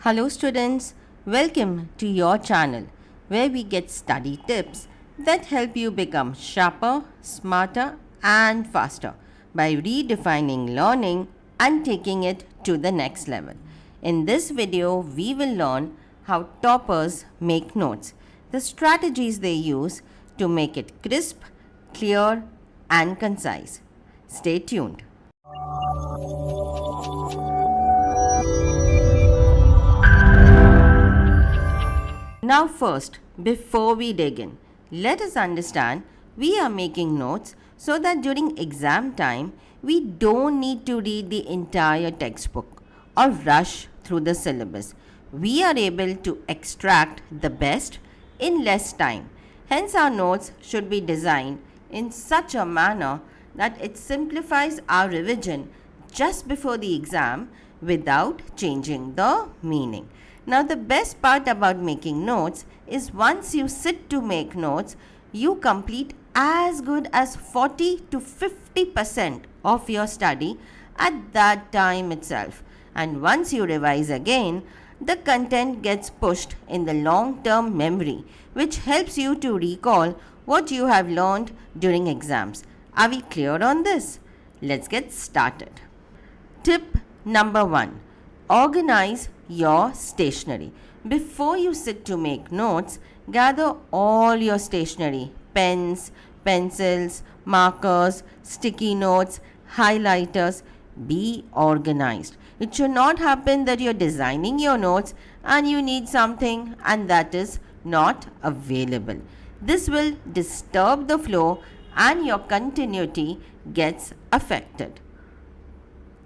Hello students, welcome to your channel where we get study tips that help you become sharper, smarter and faster by redefining learning and taking it to the next level. In this video, we will learn how toppers make notes, the strategies they use to make it crisp, clear and concise. Stay tuned. Now first, before we dig in, let us understand we are making notes so that during exam time, we don't need to read the entire textbook or rush through the syllabus. We are able to extract the best in less time. Hence, our notes should be designed in such a manner that it simplifies our revision just before the exam without changing the meaning. Now, the best part about making notes is once you sit to make notes, you complete as good as 40 to 50% of your study at that time itself. And once you revise again, the content gets pushed in the long-term memory, which helps you to recall what you have learned during exams. Are we clear on this? Let's get started. Tip number 1. Organize your stationery. Before you sit to make notes, gather all your stationery, pens, pencils, markers, sticky notes, highlighters. Be organized. It should not happen that you're designing your notes and you need something and that is not available. This will disturb the flow and your continuity gets affected.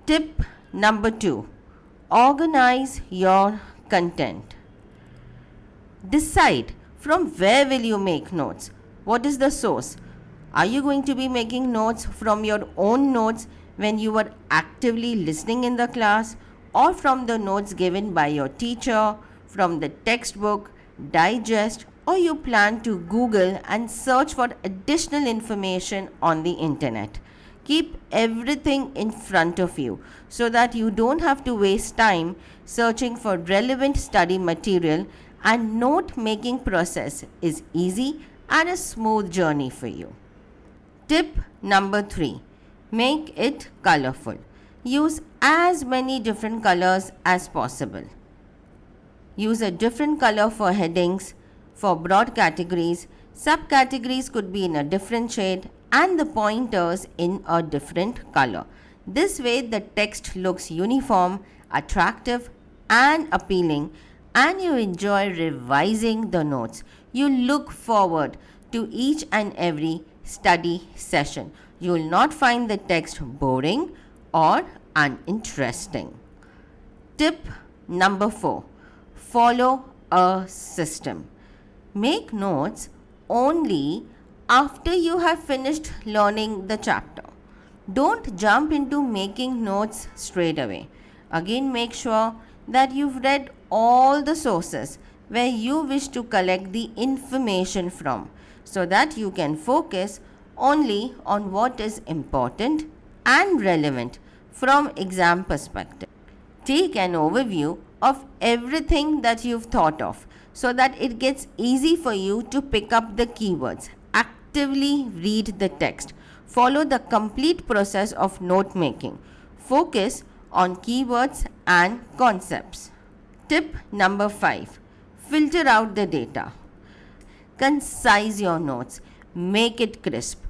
Tip number 2. Organize your content. Decide from where will you make notes. What is the source? Are you going to be making notes from your own notes when you were actively listening in the class, or from the notes given by your teacher, from the textbook, digest, or you plan to Google and search for additional information on the internet? Keep everything in front of you so that you don't have to waste time searching for relevant study material, and note making process is easy and a smooth journey for you. Tip number 3. Make it colorful. Use as many different colors as possible. Use a different color for headings, for broad categories. Subcategories could be in a different shade and the pointers in a different color. This way the text looks uniform, attractive and appealing, and you enjoy revising the notes. You look forward to each and every study session. You will not find the text boring or uninteresting. Tip number 4. Follow a system. Make notes only after you have finished learning the chapter. Don't jump into making notes straight away. Again, make sure that you've read all the sources where you wish to collect the information from, so that you can focus only on what is important and relevant from exam perspective. Take an overview of everything that you've thought of so that it gets easy for you to pick up the keywords. Actively read the text. Follow the complete process of note making. Focus on keywords and concepts. Tip number 5. Filter out the data. Concise your notes. Make it crisp.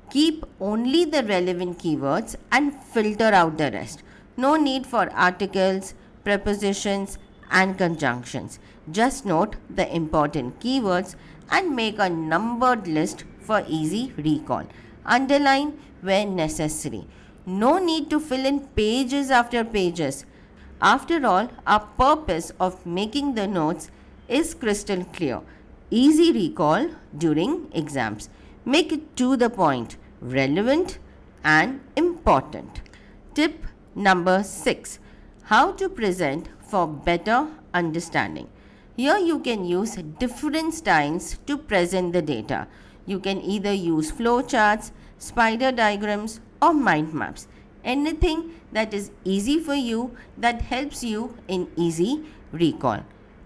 Keep only the relevant keywords and filter out the rest. No need for articles, prepositions and conjunctions. Just note the important keywords and make a numbered list for easy recall. Underline where necessary. No need to fill in pages after pages. After all, our purpose of making the notes is crystal clear. Easy recall during exams. Make it to the point, relevant and important. Tip number 6. How to present for better understanding. Here you can use different styles to present the data. You can either use flowcharts, spider diagrams or mind maps. Anything that is easy for you, that helps you in easy recall.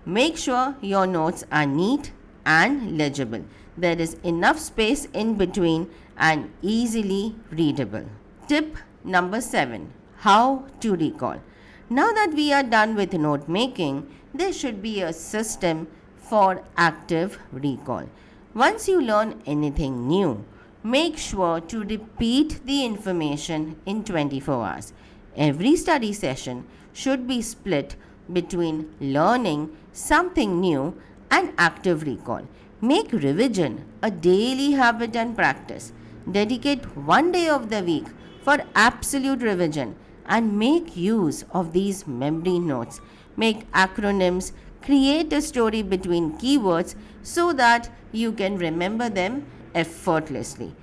Make sure your notes are neat and legible. There is enough space in between and easily readable. Tip number 7: How to recall. Now that we are done with note making, there should be a system for active recall. Once you learn anything new, make sure to repeat the information in 24 hours. Every study session should be split between learning something new and active recall. Make revision a daily habit and practice. Dedicate one day of the week for absolute revision and make use of these memory notes. Make acronyms, create a story between keywords so that you can remember them effortlessly.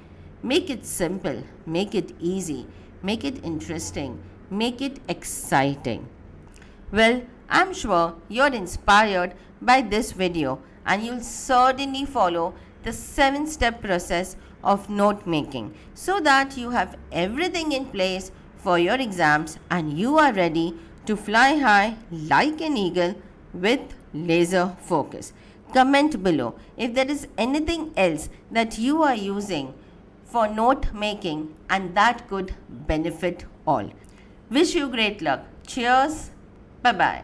Make it simple, make it easy, make it interesting, make it exciting. Well, I'm sure you're inspired by this video and you'll certainly follow the 7-step process of note making so that you have everything in place for your exams and you are ready to fly high like an eagle with laser focus. Comment below if there is anything else that you are using for note making and that could benefit all. Wish you great luck. Cheers. Bye bye.